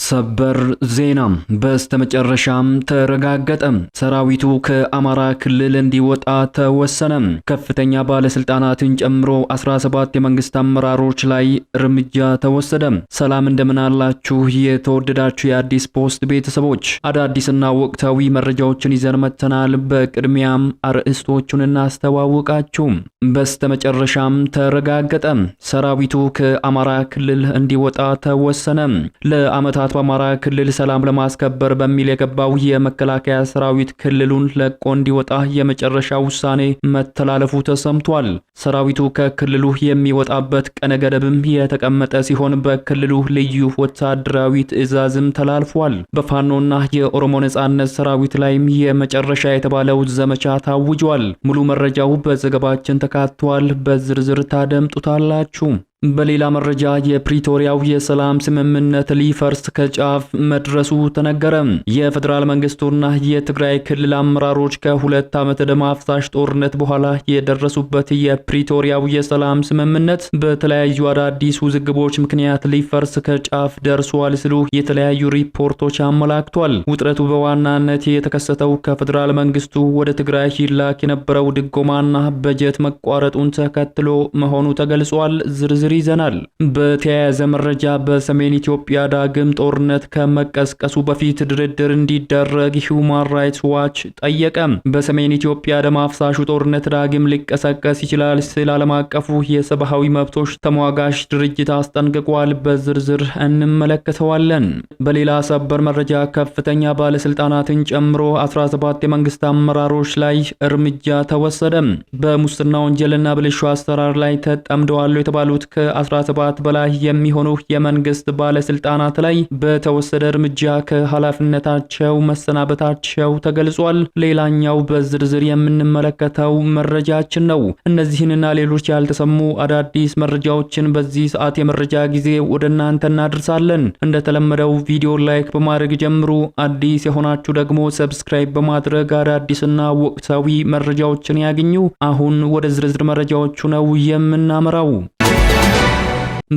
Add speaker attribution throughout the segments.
Speaker 1: ሰበር ዜና በስተመጨረሻም ተረጋገጠ። ሰራዊቱ ከአማራ ክልል እንዲወጣ ተወሰነ። ከፍተኛ ባለስልጣናትን ጨምሮ 17 የመንግስት አመራሮች ላይ እርምጃ ተወሰደ። ሰላም እንደምን አላችሁ የተወደዳችሁ የአዲስ ፖስት ቤተሰቦች፣ አዳዲስና ወቅታዊ መረጃዎችን ይዘን መጥተናል። በቅድሚያም አርዕስቶቹን እናስተዋውቃችሁ። በስተመጨረሻም ተረጋገጠ። ሰራዊቱ ከአማራ ክልል እንዲወጣ ተወሰነ። ለአመታት በአማራ ክልል ሰላም ለማስከበር በሚል የገባው የመከላከያ ሰራዊት ክልሉን ለቆ እንዲወጣ የመጨረሻ ውሳኔ መተላለፉ ተሰምቷል። ሰራዊቱ ከክልሉ የሚወጣበት ቀነ ገደብም የተቀመጠ ሲሆን በክልሉ ልዩ ወታደራዊ ትዕዛዝም ተላልፏል። በፋኖና የኦሮሞ ነጻነት ሰራዊት ላይም የመጨረሻ የተባለው ዘመቻ ታውጇል። ሙሉ መረጃው በዘገባችን ተካቷል። በዝርዝር ታደምጡታላችሁ። በሌላ መረጃ የፕሪቶሪያው የሰላም ስምምነት ሊፈርስ ከጫፍ መድረሱ ተነገረ። የፌደራል መንግስቱና የትግራይ ክልል አመራሮች ከሁለት ዓመት ደም አፍሳሽ ጦርነት በኋላ የደረሱበት የፕሪቶሪያው የሰላም ስምምነት በተለያዩ አዳዲስ ውዝግቦች ምክንያት ሊፈርስ ከጫፍ ደርሷል ሲሉ የተለያዩ ሪፖርቶች አመላክቷል። ውጥረቱ በዋናነት የተከሰተው ከፌደራል መንግስቱ ወደ ትግራይ ይላክ የነበረው ድጎማና በጀት መቋረጡን ተከትሎ መሆኑ ተገልጿል። ዝርዝር ይዘናል። በተያያዘ መረጃ በሰሜን ኢትዮጵያ ዳግም ጦርነት ከመቀስቀሱ በፊት ድርድር እንዲደረግ ሂውማን ራይትስ ዋች ጠየቀ። በሰሜን ኢትዮጵያ ደም አፍሳሹ ጦርነት ዳግም ሊቀሰቀስ ይችላል ሲል ዓለም አቀፉ የሰብአዊ መብቶች ተሟጋች ድርጅት አስጠንቅቋል። በዝርዝር እንመለከተዋለን። በሌላ ሰበር መረጃ ከፍተኛ ባለስልጣናትን ጨምሮ 17 የመንግስት አመራሮች ላይ እርምጃ ተወሰደ። በሙስና ወንጀልና ብልሹ አሰራር ላይ ተጠምደዋል የተባሉት ከ17 በላይ የሚሆኑ የመንግስት ባለስልጣናት ላይ በተወሰደ እርምጃ ከኃላፊነታቸው መሰናበታቸው ተገልጿል። ሌላኛው በዝርዝር የምንመለከተው መረጃችን ነው። እነዚህንና ሌሎች ያልተሰሙ አዳዲስ መረጃዎችን በዚህ ሰዓት የመረጃ ጊዜ ወደ እናንተ እናደርሳለን። እንደተለመደው ቪዲዮ ላይክ በማድረግ ጀምሩ። አዲስ የሆናችሁ ደግሞ ሰብስክራይብ በማድረግ አዳዲስና ወቅታዊ መረጃዎችን ያግኙ። አሁን ወደ ዝርዝር መረጃዎቹ ነው የምናመራው።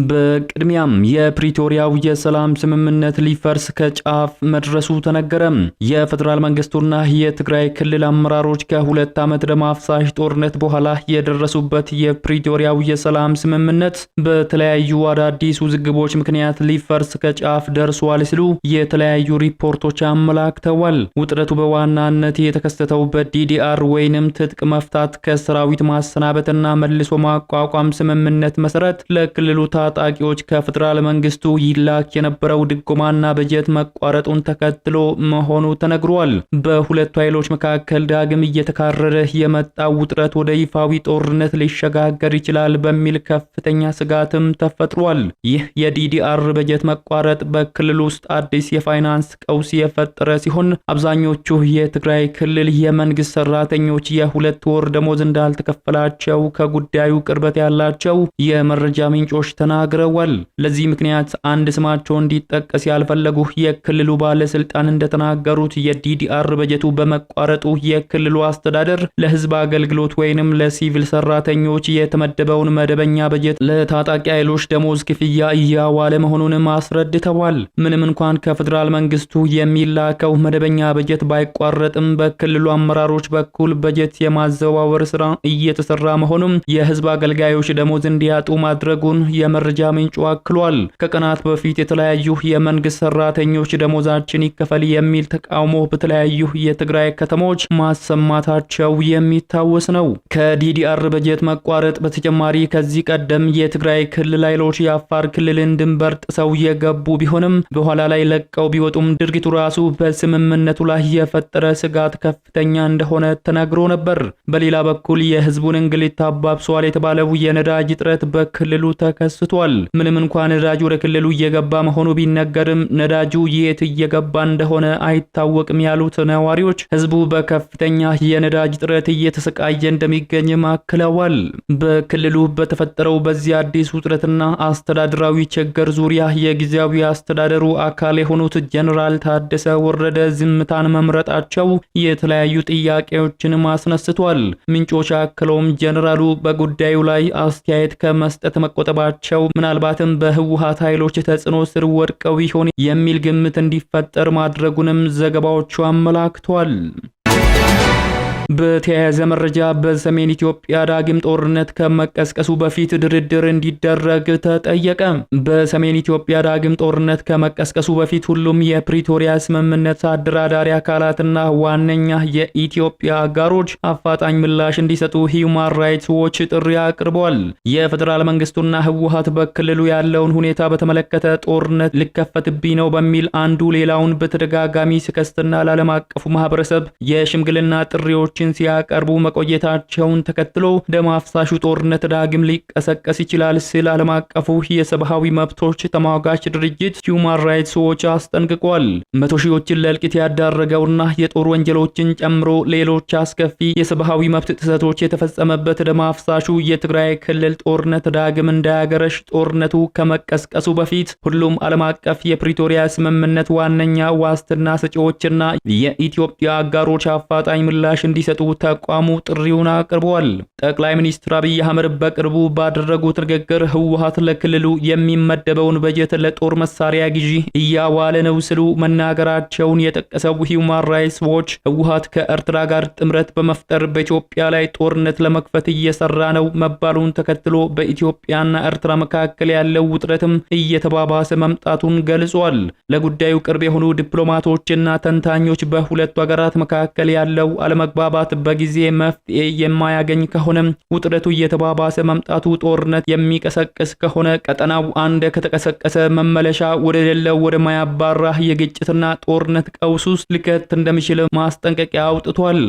Speaker 1: በቅድሚያም የፕሪቶሪያው የሰላም ስምምነት ሊፈርስ ከጫፍ መድረሱ ተነገረ። የፌደራል መንግስቱና የትግራይ ክልል አመራሮች ከሁለት ዓመት ደም አፍሳሽ ጦርነት በኋላ የደረሱበት የፕሪቶሪያው የሰላም ስምምነት በተለያዩ አዳዲስ ውዝግቦች ምክንያት ሊፈርስ ከጫፍ ደርሷል ሲሉ የተለያዩ ሪፖርቶች አመላክተዋል። ውጥረቱ በዋናነት የተከሰተው በዲዲአር ወይንም ትጥቅ መፍታት ከሰራዊት ማሰናበትና መልሶ ማቋቋም ስምምነት መሰረት ለክልሉ ታጣቂዎች ከፌደራል መንግስቱ ይላክ የነበረው ድጎማና በጀት መቋረጡን ተከትሎ መሆኑ ተነግሯል። በሁለቱ ኃይሎች መካከል ዳግም እየተካረረ የመጣው ውጥረት ወደ ይፋዊ ጦርነት ሊሸጋገር ይችላል በሚል ከፍተኛ ስጋትም ተፈጥሯል። ይህ የዲዲአር በጀት መቋረጥ በክልሉ ውስጥ አዲስ የፋይናንስ ቀውስ የፈጠረ ሲሆን አብዛኞቹ የትግራይ ክልል የመንግስት ሰራተኞች የሁለት ወር ደሞዝ እንዳልተከፈላቸው ከጉዳዩ ቅርበት ያላቸው የመረጃ ምንጮች ተናግረዋል። ለዚህ ምክንያት አንድ ስማቸው እንዲጠቀስ ያልፈለጉ የክልሉ ባለስልጣን እንደተናገሩት የዲዲአር በጀቱ በመቋረጡ የክልሉ አስተዳደር ለህዝብ አገልግሎት ወይንም ለሲቪል ሰራተኞች የተመደበውን መደበኛ በጀት ለታጣቂ ኃይሎች ደሞዝ ክፍያ እያዋለ መሆኑንም አስረድተዋል። ምንም እንኳን ከፌደራል መንግስቱ የሚላከው መደበኛ በጀት ባይቋረጥም በክልሉ አመራሮች በኩል በጀት የማዘዋወር ስራ እየተሰራ መሆኑም የህዝብ አገልጋዮች ደሞዝ እንዲያጡ ማድረጉን የመረጃ ምንጩ አክሏል። ከቀናት በፊት የተለያዩ የመንግስት ሰራተኞች ደሞዛችን ይከፈል የሚል ተቃውሞ በተለያዩ የትግራይ ከተሞች ማሰማታቸው የሚታወስ ነው። ከዲዲአር በጀት መቋረጥ በተጨማሪ ከዚህ ቀደም የትግራይ ክልል ኃይሎች የአፋር ክልልን ድንበር ጥሰው የገቡ ቢሆንም በኋላ ላይ ለቀው ቢወጡም ድርጊቱ ራሱ በስምምነቱ ላይ የፈጠረ ስጋት ከፍተኛ እንደሆነ ተነግሮ ነበር። በሌላ በኩል የህዝቡን እንግልት አባብሷል የተባለው የነዳጅ እጥረት በክልሉ ተከስቷል። ምንም እንኳን ነዳጅ ወደ ክልሉ እየገባ መሆኑ ቢነገርም ነዳጁ የት እየገባ እንደሆነ አይታወቅም ያሉት ነዋሪዎች ህዝቡ በከፍተኛ የነዳጅ እጥረት እየተሰቃየ እንደሚገኝ አክለዋል። በክልሉ በተፈጠረው በዚህ አዲስ ውጥረትና አስተዳደራዊ ችግር ዙሪያ የጊዜያዊ አስተዳደሩ አካል የሆኑት ጀነራል ታደሰ ወረደ ዝምታን መምረጣቸው የተለያዩ ጥያቄዎችን አስነስቷል። ምንጮች አክለውም ጀነራሉ በጉዳዩ ላይ አስተያየት ከመስጠት መቆጠባቸው የተነገረው ምናልባትም በህወሓት ኃይሎች ተጽዕኖ ስር ወድቀው ይሆን የሚል ግምት እንዲፈጠር ማድረጉንም ዘገባዎቹ አመላክተዋል። በተያያዘ መረጃ በሰሜን ኢትዮጵያ ዳግም ጦርነት ከመቀስቀሱ በፊት ድርድር እንዲደረግ ተጠየቀ። በሰሜን ኢትዮጵያ ዳግም ጦርነት ከመቀስቀሱ በፊት ሁሉም የፕሪቶሪያ ስምምነት አደራዳሪ አካላትና ዋነኛ የኢትዮጵያ አጋሮች አፋጣኝ ምላሽ እንዲሰጡ ሂዩማን ራይትስ ዎች ጥሪ አቅርቧል። የፌደራል መንግስቱና ህወሓት በክልሉ ያለውን ሁኔታ በተመለከተ ጦርነት ሊከፈትብኝ ነው በሚል አንዱ ሌላውን በተደጋጋሚ ሲከስትና ለዓለም አቀፉ ማህበረሰብ የሽምግልና ጥሪዎች ሲያቀርቡ መቆየታቸውን ተከትሎ ደም አፍሳሹ ጦርነት ዳግም ሊቀሰቀስ ይችላል ሲል ዓለም አቀፉ የሰብአዊ መብቶች ተሟጋች ድርጅት ሂዩማን ራይትስ ዎች አስጠንቅቋል። መቶ ሺዎችን ለእልቂት ያዳረገውና የጦር ወንጀሎችን ጨምሮ ሌሎች አስከፊ የሰብአዊ መብት ጥሰቶች የተፈጸመበት ደም አፍሳሹ የትግራይ ክልል ጦርነት ዳግም እንዳያገረሽ ጦርነቱ ከመቀስቀሱ በፊት ሁሉም ዓለም አቀፍ የፕሪቶሪያ ስምምነት ዋነኛ ዋስትና ሰጪዎችና የኢትዮጵያ አጋሮች አፋጣኝ ምላሽ እንዲሰጡ ተቋሙ ጥሪውን አቅርቧል። ጠቅላይ ሚኒስትር አብይ አህመድ በቅርቡ ባደረጉት ንግግር ህወሓት ለክልሉ የሚመደበውን በጀት ለጦር መሳሪያ ግዢ እያዋለ ነው ሲሉ መናገራቸውን የጠቀሰው ሂዩማን ራይትስ ዎች ህወሓት ከኤርትራ ጋር ጥምረት በመፍጠር በኢትዮጵያ ላይ ጦርነት ለመክፈት እየሰራ ነው መባሉን ተከትሎ በኢትዮጵያና ኤርትራ መካከል ያለው ውጥረትም እየተባባሰ መምጣቱን ገልጿል። ለጉዳዩ ቅርብ የሆኑ ዲፕሎማቶችና ተንታኞች በሁለቱ ሀገራት መካከል ያለው አለመግባባት በጊዜ መፍትሄ የማያገኝ ከሆነ ውጥረቱ እየተባባሰ መምጣቱ ጦርነት የሚቀሰቅስ ከሆነ ቀጠናው አንድ ከተቀሰቀሰ መመለሻ ወደሌለው ወደ ማያባራ የግጭትና ጦርነት ቀውስ ውስጥ ሊከት እንደሚችል ማስጠንቀቂያ አውጥቷል።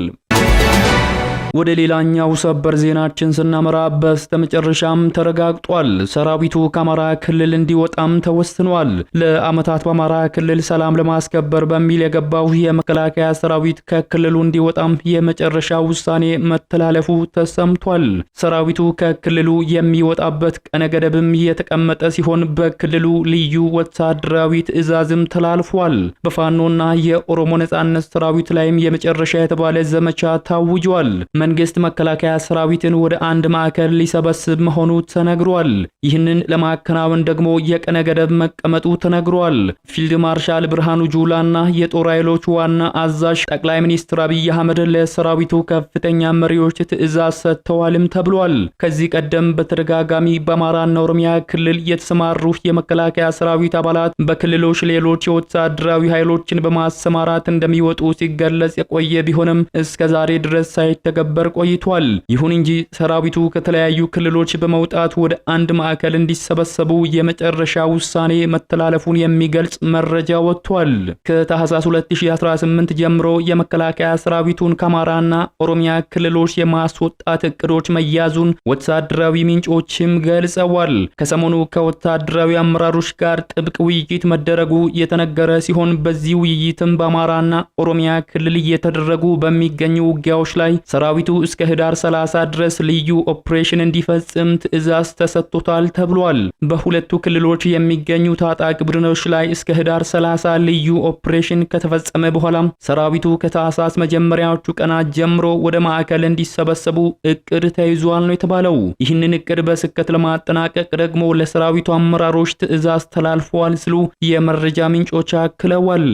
Speaker 1: ወደ ሌላኛው ሰበር ዜናችን ስናመራ በስተመጨረሻም ተረጋግጧል። ሰራዊቱ ከአማራ ክልል እንዲወጣም ተወስኗል። ለአመታት በአማራ ክልል ሰላም ለማስከበር በሚል የገባው የመከላከያ ሰራዊት ከክልሉ እንዲወጣም የመጨረሻ ውሳኔ መተላለፉ ተሰምቷል። ሰራዊቱ ከክልሉ የሚወጣበት ቀነ ገደብም የተቀመጠ ሲሆን በክልሉ ልዩ ወታደራዊ ትዕዛዝም ተላልፏል። በፋኖና የኦሮሞ ነጻነት ሰራዊት ላይም የመጨረሻ የተባለ ዘመቻ ታውጇል። መንግስት መከላከያ ሰራዊትን ወደ አንድ ማዕከል ሊሰበስብ መሆኑ ተነግሯል። ይህንን ለማከናወን ደግሞ የቀነ ገደብ መቀመጡ ተነግሯል። ፊልድ ማርሻል ብርሃኑ ጁላና የጦር ኃይሎች ዋና አዛዥ ጠቅላይ ሚኒስትር አብይ አህመድ ለሰራዊቱ ከፍተኛ መሪዎች ትዕዛዝ ሰጥተዋልም ተብሏል። ከዚህ ቀደም በተደጋጋሚ በአማራና ኦሮሚያ ክልል የተሰማሩ የመከላከያ ሰራዊት አባላት በክልሎች ሌሎች የወታደራዊ ኃይሎችን በማሰማራት እንደሚወጡ ሲገለጽ የቆየ ቢሆንም እስከዛሬ ድረስ ሳይተገበ ቆይቷል። ይሁን እንጂ ሰራዊቱ ከተለያዩ ክልሎች በመውጣት ወደ አንድ ማዕከል እንዲሰበሰቡ የመጨረሻ ውሳኔ መተላለፉን የሚገልጽ መረጃ ወጥቷል። ከታህሳስ 2018 ጀምሮ የመከላከያ ሰራዊቱን ከአማራና ኦሮሚያ ክልሎች የማስወጣት እቅዶች መያዙን ወታደራዊ ምንጮችም ገልጸዋል። ከሰሞኑ ከወታደራዊ አመራሮች ጋር ጥብቅ ውይይት መደረጉ የተነገረ ሲሆን በዚህ ውይይትም በአማራና ኦሮሚያ ክልል እየተደረጉ በሚገኙ ውጊያዎች ላይ ሰራዊቱ እስከ ህዳር 30 ድረስ ልዩ ኦፕሬሽን እንዲፈጽም ትዕዛዝ ተሰጥቶታል ተብሏል። በሁለቱ ክልሎች የሚገኙ ታጣቂ ቡድኖች ላይ እስከ ህዳር 30 ልዩ ኦፕሬሽን ከተፈጸመ በኋላ ሰራዊቱ ከታህሳስ መጀመሪያዎቹ ቀናት ጀምሮ ወደ ማዕከል እንዲሰበሰቡ እቅድ ተይዟል ነው የተባለው። ይህንን እቅድ በስኬት ለማጠናቀቅ ደግሞ ለሰራዊቱ አመራሮች ትዕዛዝ ተላልፈዋል ሲሉ የመረጃ ምንጮች አክለዋል።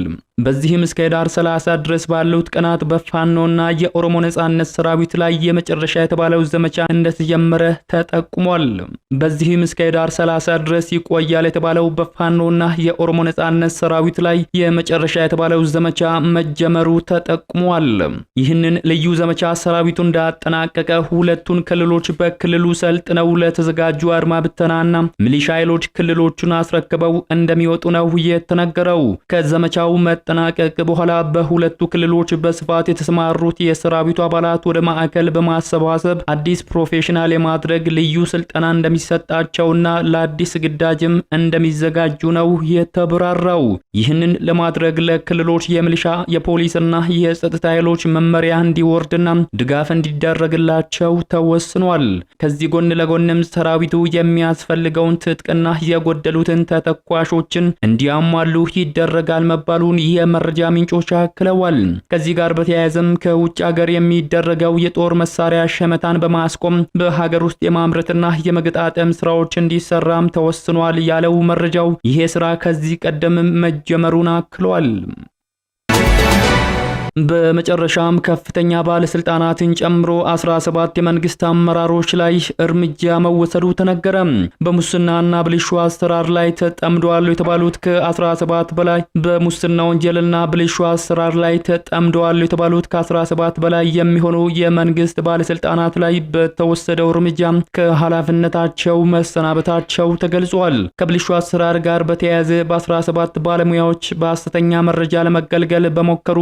Speaker 1: በዚህም እስከ ህዳር 30 ድረስ ባሉት ቀናት በፋኖና የኦሮሞ ነጻነት ሰራዊት ላይ የመጨረሻ የተባለው ዘመቻ እንደተጀመረ ተጠቁሟል። በዚህም እስከ ህዳር 30 ድረስ ይቆያል የተባለው በፋኖና የኦሮሞ ነጻነት ሰራዊት ላይ የመጨረሻ የተባለው ዘመቻ መጀመሩ ተጠቁሟል። ይህንን ልዩ ዘመቻ ሰራዊቱ እንዳጠናቀቀ ሁለቱን ክልሎች በክልሉ ሰልጥነው ለተዘጋጁ አድማ ብተናና ሚሊሻ ኃይሎች ክልሎቹን አስረክበው እንደሚወጡ ነው የተነገረው። ከዘመቻው መጠናቀቅ በኋላ በሁለቱ ክልሎች በስፋት የተሰማሩት የሰራዊቱ አባላት ወደ ማዕከል በማሰባሰብ አዲስ ፕሮፌሽናል የማድረግ ልዩ ስልጠና እንደሚሰጣቸውና ለአዲስ ግዳጅም እንደሚዘጋጁ ነው የተብራራው። ይህንን ለማድረግ ለክልሎች የሚሊሻ የፖሊስና የጸጥታ ኃይሎች መመሪያ እንዲወርድና ድጋፍ እንዲደረግላቸው ተወስኗል። ከዚህ ጎን ለጎንም ሰራዊቱ የሚያስፈልገውን ትጥቅና የጎደሉትን ተተኳሾችን እንዲያሟሉ ይደረጋል መባሉን የመረጃ ምንጮች አክለዋል። ከዚህ ጋር በተያያዘም ከውጭ ሀገር የሚደረገው የጦር መሳሪያ ሸመታን በማስቆም በሀገር ውስጥ የማምረትና የመገጣጠም ስራዎች እንዲሰራም ተወስኗል ያለው መረጃው ይሄ ስራ ከዚህ ቀደም መጀመሩን አክሏል። በመጨረሻም ከፍተኛ ባለስልጣናትን ጨምሮ 17 የመንግስት አመራሮች ላይ እርምጃ መወሰዱ ተነገረ። በሙስናና ብልሹ አሰራር ላይ ተጠምደዋል የተባሉት ከ17 በላይ በሙስና ወንጀልና ብልሹ አሰራር ላይ ተጠምደዋል የተባሉት ከ17 በላይ የሚሆኑ የመንግስት ባለስልጣናት ላይ በተወሰደው እርምጃ ከኃላፊነታቸው መሰናበታቸው ተገልጿል። ከብልሹ አሰራር ጋር በተያያዘ በ17 ባለሙያዎች በሐሰተኛ መረጃ ለመገልገል በሞከሩ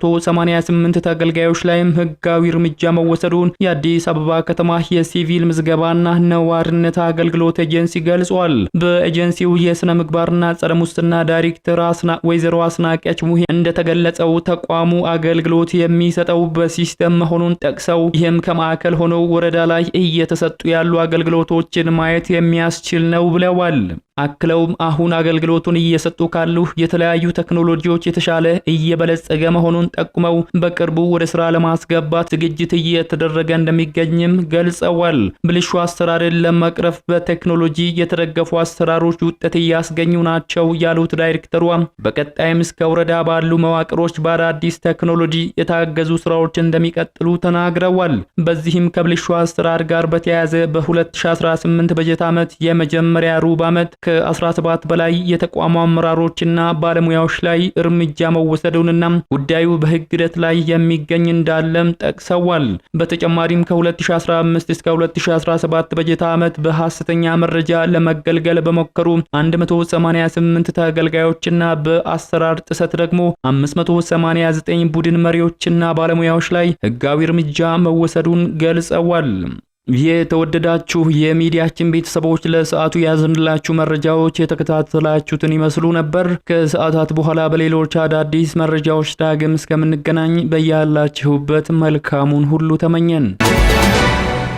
Speaker 1: 188 ተገልጋዮች ላይም ህጋዊ እርምጃ መወሰዱን የአዲስ አበባ ከተማ የሲቪል ምዝገባና ነዋሪነት አገልግሎት ኤጀንሲ ገልጿል። በኤጀንሲው የስነ ምግባርና ጸረ ሙስና ዳይሬክተር ወይዘሮ አስናቀች ሙሄ እንደተገለጸው ተቋሙ አገልግሎት የሚሰጠው በሲስተም መሆኑን ጠቅሰው ይህም ከማዕከል ሆኖ ወረዳ ላይ እየተሰጡ ያሉ አገልግሎቶችን ማየት የሚያስችል ነው ብለዋል። አክለውም አሁን አገልግሎቱን እየሰጡ ካሉ የተለያዩ ቴክኖሎጂዎች የተሻለ እየበለጸገ መሆኑን ጠቁመው በቅርቡ ወደ ስራ ለማስገባት ዝግጅት እየተደረገ እንደሚገኝም ገልጸዋል። ብልሹ አሰራርን ለመቅረፍ በቴክኖሎጂ የተደገፉ አሰራሮች ውጤት እያስገኙ ናቸው ያሉት ዳይሬክተሯ በቀጣይም እስከ ወረዳ ባሉ መዋቅሮች በአዳዲስ ቴክኖሎጂ የታገዙ ስራዎች እንደሚቀጥሉ ተናግረዋል። በዚህም ከብልሹ አሰራር ጋር በተያያዘ በ2018 በጀት ዓመት የመጀመሪያ ሩብ ዓመት ከ17 በላይ የተቋሙ አመራሮችና ባለሙያዎች ላይ እርምጃ መወሰዱንና ጉዳዩ በሕግ ሂደት ላይ የሚገኝ እንዳለም ጠቅሰዋል። በተጨማሪም ከ2015 እስከ 2017 በጀት ዓመት በሐሰተኛ መረጃ ለመገልገል በመከሩ 188 ተገልጋዮችና በአሰራር ጥሰት ደግሞ 589 ቡድን መሪዎችና ባለሙያዎች ላይ ሕጋዊ እርምጃ መወሰዱን ገልጸዋል። የተወደዳችሁ የሚዲያችን ቤተሰቦች ለሰዓቱ ያዝንላችሁ መረጃዎች የተከታተላችሁትን ይመስሉ ነበር። ከሰዓታት በኋላ በሌሎች አዳዲስ መረጃዎች ዳግም እስከምንገናኝ በያላችሁበት መልካሙን ሁሉ ተመኘን።